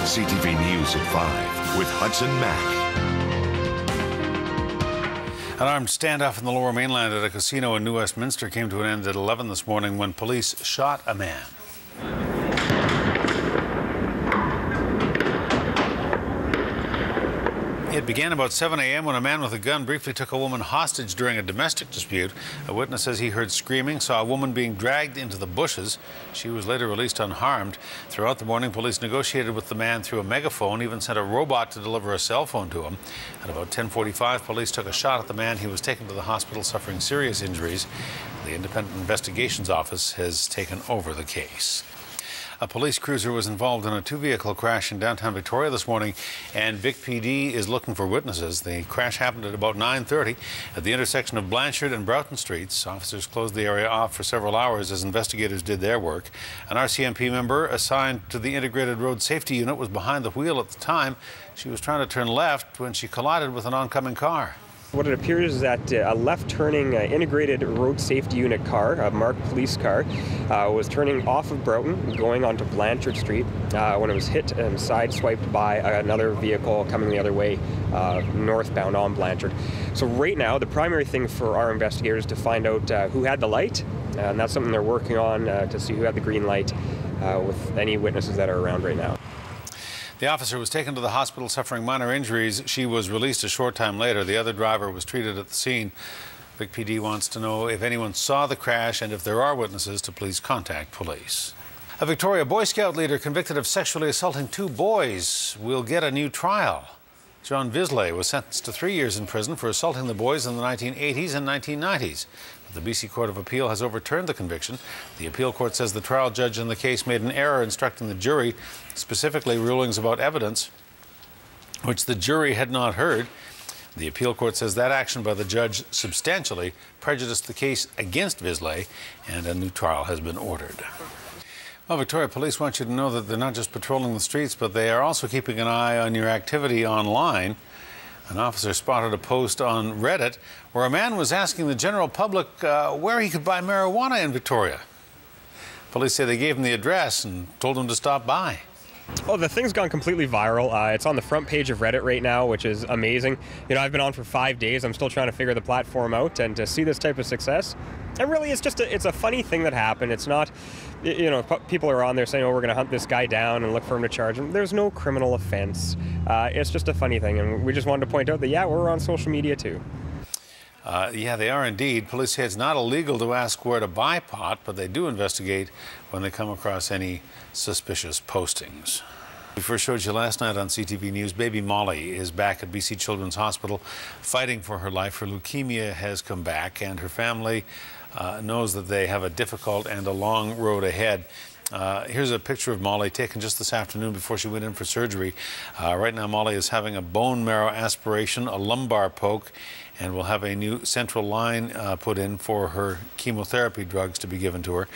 CTV News at 5 with Hudson Mack. An armed standoff in the Lower Mainland at a casino in New Westminster came to an end at 11 this morning when police shot a man. It began about 7 a.m. when a man with a gun briefly took a woman hostage during a domestic dispute. A witness says he heard screaming, saw a woman being dragged into the bushes. She was later released unharmed. Throughout the morning, police negotiated with the man through a megaphone, even sent a robot to deliver a cell phone to him. At about 10:45, police took a shot at the man. He was taken to the hospital suffering serious injuries. The Independent Investigations Office has taken over the case. A police cruiser was involved in a two-vehicle crash in downtown Victoria this morning, and Vic PD is looking for witnesses. The crash happened at about 9:30 at the intersection of Blanchard and Broughton Streets. Officers closed the area off for several hours as investigators did their work. An RCMP member assigned to the Integrated Road Safety Unit was behind the wheel at the time. She was trying to turn left when she collided with an oncoming car. What it appears is that a left-turning Integrated Road Safety Unit car, a Mack police car, was turning off of Broughton, going onto Blanchard Street when it was hit and sideswiped by another vehicle coming the other way, northbound on Blanchard. So right now, the primary thing for our investigators is to find out who had the light, and that's something they're working on to see who had the green light with any witnesses that are around right now. The officer was taken to the hospital suffering minor injuries. She was released a short time later. The other driver was treated at the scene. Vic PD wants to know if anyone saw the crash and if there are witnesses to please contact police. A Victoria Boy Scout leader convicted of sexually assaulting two boys will get a new trial. John Visley was sentenced to 3 years in prison for assaulting the boys in the 1980s and 1990s. The BC Court of Appeal has overturned the conviction. The appeal court says the trial judge in the case made an error instructing the jury, specifically rulings about evidence which the jury had not heard. The appeal court says that action by the judge substantially prejudiced the case against Visley, and a new trial has been ordered. Well, Victoria Police want you to know that they're not just patrolling the streets, but they are also keeping an eye on your activity online. An officer spotted a post on Reddit where a man was asking the general public where he could buy marijuana in Victoria. Police say they gave him the address and told him to stop by. Oh, the thing's gone completely viral. It's on the front page of Reddit right now, which is amazing. You know, I've been on for 5 days. I'm still trying to figure the platform out, and to see this type of success, and really it's a funny thing that happened. It's not, you know, people are on there saying, oh, we're going to hunt this guy down and look for him to charge him. There's no criminal offense. It's just a funny thing, and we just wanted to point out that, yeah, we're on social media too. Yeah, they are indeed. Police say it's not illegal to ask where to buy pot, but they do investigate when they come across any suspicious postings. We first showed you last night on CTV News, baby Molly is back at BC Children's Hospital fighting for her life. Her leukemia has come back, and her family knows that they have a difficult and a long road ahead. Here's a picture of Molly taken just this afternoon before she went in for surgery. Right now, Molly is having a bone marrow aspiration, a lumbar poke, and will have a new central line put in for her chemotherapy drugs to be given to her.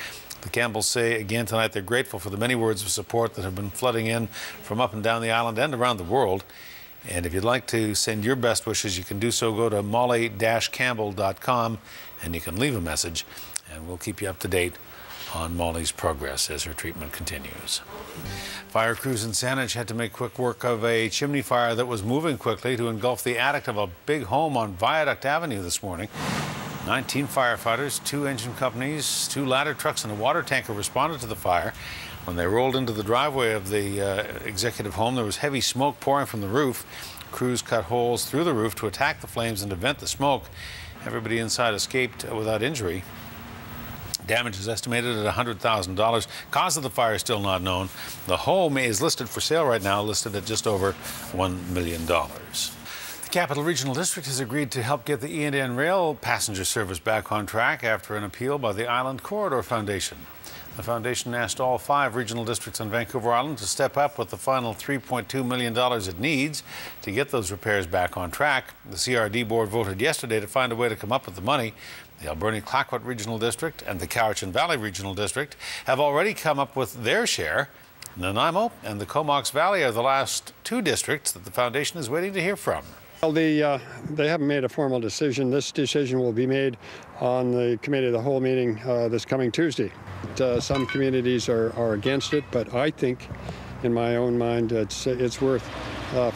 The Campbells say again tonight they're grateful for the many words of support that have been flooding in from up and down the island and around the world. And if you'd like to send your best wishes, you can do so. Go to molly-campbell.com and you can leave a message, and we'll keep you up to date on Molly's progress as her treatment continues. Fire crews in Saanich had to make quick work of a chimney fire that was moving quickly to engulf the attic of a big home on Viaduct Avenue this morning. 19 firefighters, 2 engine companies, 2 ladder trucks and a water tanker responded to the fire. When they rolled into the driveway of the executive home, there was heavy smoke pouring from the roof. Crews cut holes through the roof to attack the flames and to vent the smoke. Everybody inside escaped without injury. Damage is estimated at $100,000. Cause of the fire is still not known. The home is listed for sale right now, listed at just over $1 million. The Capital Regional District has agreed to help get the E&N Rail passenger service back on track after an appeal by the Island Corridor Foundation. The foundation asked all 5 regional districts on Vancouver Island to step up with the final $3.2 million it needs to get those repairs back on track. The CRD board voted yesterday to find a way to come up with the money. The Alberni-Clayoquot Regional District and the Cowichan Valley Regional District have already come up with their share. Nanaimo and the Comox Valley are the last 2 districts that the foundation is waiting to hear from. Well, they haven't made a formal decision. This decision will be made on the Committee of the Whole meeting this coming Tuesday. Some communities are against it, but I think in my own mind, it's worth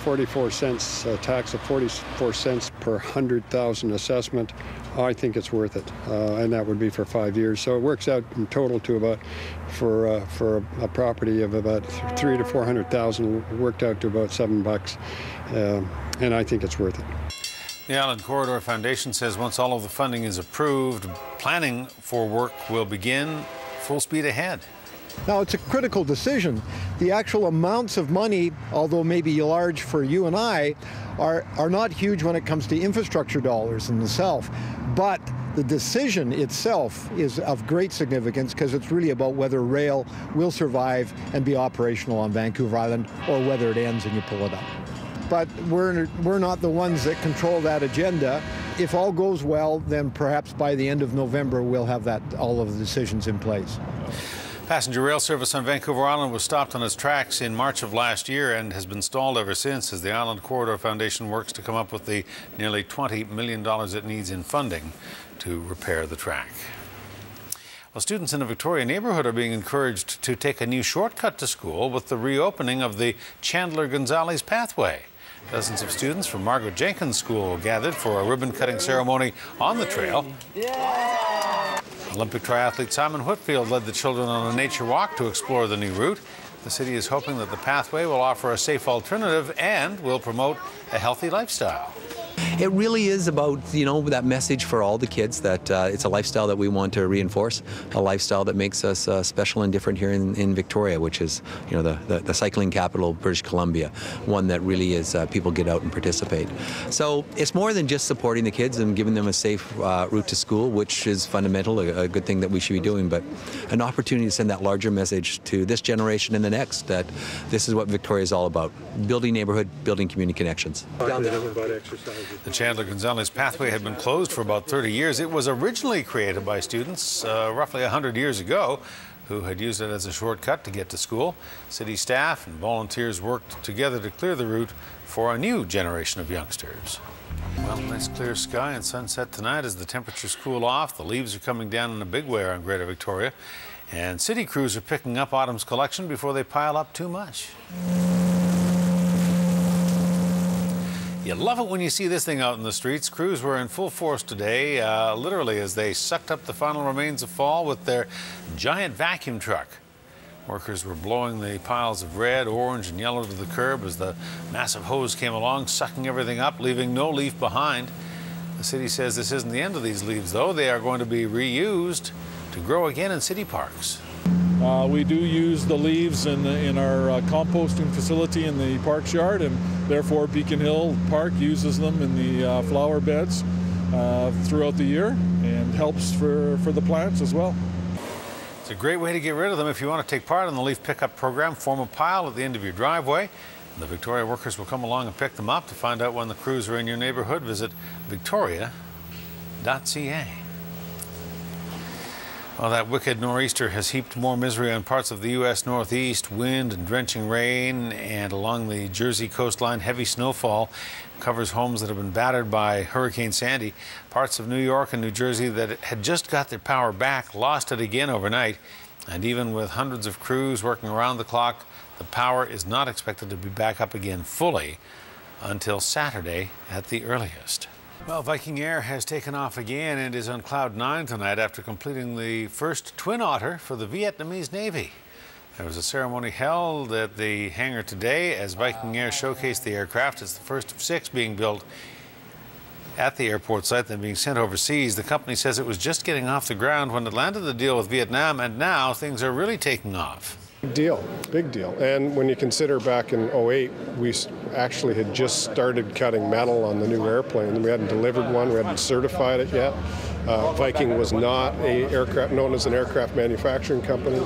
44 cents, tax of 44 cents per 100,000 assessment. I think it's worth it, and that would be for 5 years. So it works out in total to about, for a property of about 300,000 to 400,000, worked out to about $7, and I think it's worth it. The Island Corridor Foundation says once all of the funding is approved, planning for work will begin full speed ahead. Now, it's a critical decision. The actual amounts of money, although maybe large for you and I, are not huge when it comes to infrastructure dollars in itself. But the decision itself is of great significance because it's really about whether rail will survive and be operational on Vancouver Island or whether it ends and you pull it up. But we're not the ones that control that agenda. If all goes well, then perhaps by the end of November we'll have all of the decisions in place. Passenger rail service on Vancouver Island was stopped on its tracks in March of last year and has been stalled ever since as the Island Corridor Foundation works to come up with the nearly $20 million it needs in funding to repair the track. Well, students in the Victoria neighbourhood are being encouraged to take a new shortcut to school with the reopening of the Chandler-Gonzalez pathway. Dozens of students from Margaret Jenkins School gathered for a ribbon-cutting ceremony on the trail. Olympic triathlete Simon Whitfield led the children on a nature walk to explore the new route. The city is hoping that the pathway will offer a safe alternative and will promote a healthy lifestyle. It really is about, that message for all the kids that it's a lifestyle that we want to reinforce, a lifestyle that makes us special and different here in Victoria, which is, the cycling capital of British Columbia, one that really is people get out and participate. So it's more than just supporting the kids and giving them a safe route to school, which is fundamental, a good thing that we should be doing, but an opportunity to send that larger message to this generation and the next that this is what Victoria is all about, building neighborhood, building community connections. The Chandler-Gonzalez pathway had been closed for about 30 years. It was originally created by students roughly 100 years ago who had used it as a shortcut to get to school. City staff and volunteers worked together to clear the route for a new generation of youngsters. Well, nice clear sky and sunset tonight as the temperatures cool off. The leaves are coming down in a big way around Greater Victoria. And city crews are picking up autumn's collection before they pile up too much. You love it when you see this thing out in the streets. Crews were in full force today, literally as they sucked up the final remains of fall with their giant vacuum truck. Workers were blowing the piles of red, orange, and yellow to the curb as the massive hose came along, sucking everything up, leaving no leaf behind. The city says this isn't the end of these leaves, though. They are going to be reused to grow again in city parks. We do use the leaves in our composting facility in the Parks Yard, and therefore Beacon Hill Park uses them in the flower beds throughout the year and helps for the plants as well. It's a great way to get rid of them. If you want to take part in the leaf pickup program, form a pile at the end of your driveway. The Victoria workers will come along and pick them up. To find out when the crews are in your neighborhood, visit victoria.ca. Well, that wicked nor'easter has heaped more misery on parts of the U.S. Northeast. Wind and drenching rain, and along the Jersey coastline, heavy snowfall covers homes that have been battered by Hurricane Sandy. Parts of New York and New Jersey that had just got their power back lost it again overnight. And even with hundreds of crews working around the clock, the power is not expected to be back up again fully until Saturday at the earliest. Well, Viking Air has taken off again and is on Cloud 9 tonight after completing the first Twin Otter for the Vietnamese Navy. There was a ceremony held at the hangar today as Viking Air showcased the aircraft. It's the first of 6 being built at the airport site, then being sent overseas. The company says it was just getting off the ground when it landed the deal with Vietnam, and now things are really taking off. Big deal. And when you consider back in 2008, we actually had just started cutting metal on the new airplane. We hadn't delivered one, we hadn't certified it yet. Viking was not known as an aircraft manufacturing company.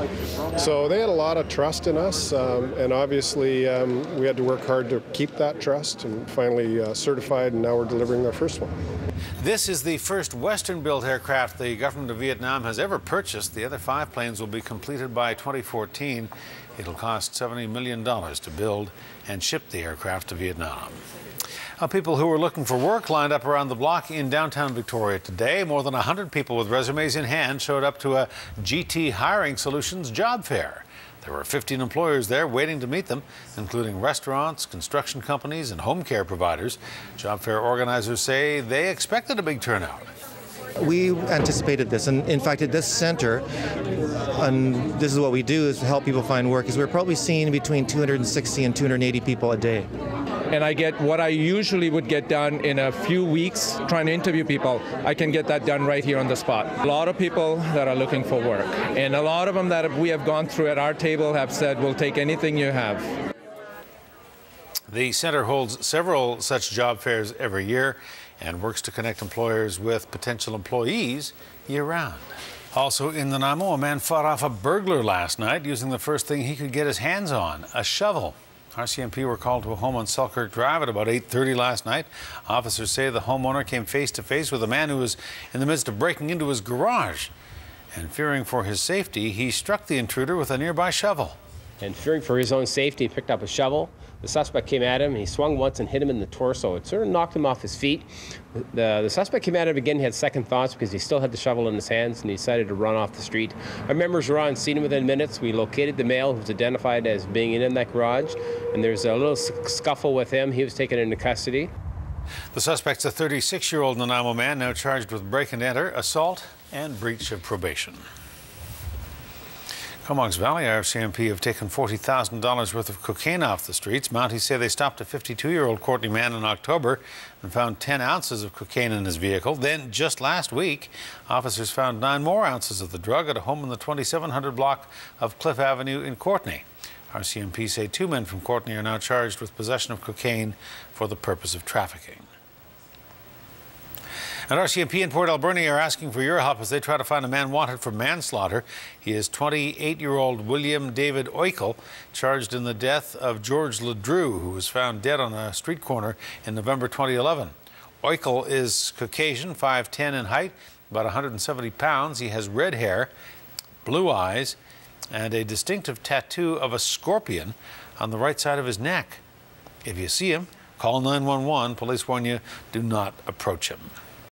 So they had a lot of trust in us, and obviously we had to work hard to keep that trust and finally certified, and now we're delivering our first one. This is the first Western-built aircraft the government of Vietnam has ever purchased. The other 5 planes will be completed by 2014. It'll cost $70 million to build and ship the aircraft to Vietnam. People who were looking for work lined up around the block in downtown Victoria today. More than 100 people with resumes in hand showed up to a GT Hiring Solutions job fair. There were 15 employers there waiting to meet them, including restaurants, construction companies, and home care providers. Job fair organizers say they expected a big turnout. We anticipated this, and in fact at this center, and this is what we do, is to help people find work, is we're probably seeing between 260 and 280 people a day. And I get what I usually would get done in a few weeks trying to interview people. I can get that done right here on the spot. A lot of people that are looking for work, and a lot of them that we have gone through at our table have said, we'll take anything you have. The center holds several such job fairs every year and works to connect employers with potential employees year-round. Also in Nanaimo, a man fought off a burglar last night using the first thing he could get his hands on, a shovel. RCMP were called to a home on Selkirk Drive at about 8:30 last night. Officers say the homeowner came face-to-face with a man who was in the midst of breaking into his garage. And fearing for his safety, he struck the intruder with a nearby shovel. And fearing for his own safety, he picked up a shovel. The suspect came at him, he swung once and hit him in the torso. It sort of knocked him off his feet. The suspect came at him again, he had second thoughts because he still had the shovel in his hands, and he decided to run off the street. Our members were on scene within minutes. We located the male who was identified as being in that garage, and there's a little scuffle with him. He was taken into custody. The suspect's a 36-year-old Nanaimo man now charged with break and enter, assault, and breach of probation. Comox Valley RCMP have taken $40,000 worth of cocaine off the streets. Mounties say they stopped a 52-year-old Courtenay man in October and found 10 ounces of cocaine in his vehicle. Then, just last week, officers found 9 more ounces of the drug at a home in the 2700 block of Cliff Avenue in Courtenay. RCMP say 2 men from Courtenay are now charged with possession of cocaine for the purpose of trafficking. And RCMP in Port Alberni are asking for your help as they try to find a man wanted for manslaughter. He is 28-year-old William David Oikel, charged in the death of George Ledrew, who was found dead on a street corner in November 2011. Oikel is Caucasian, 5'10" in height, about 170 pounds. He has red hair, blue eyes, and a distinctive tattoo of a scorpion on the right side of his neck. If you see him, call 911. Police warn you, do not approach him.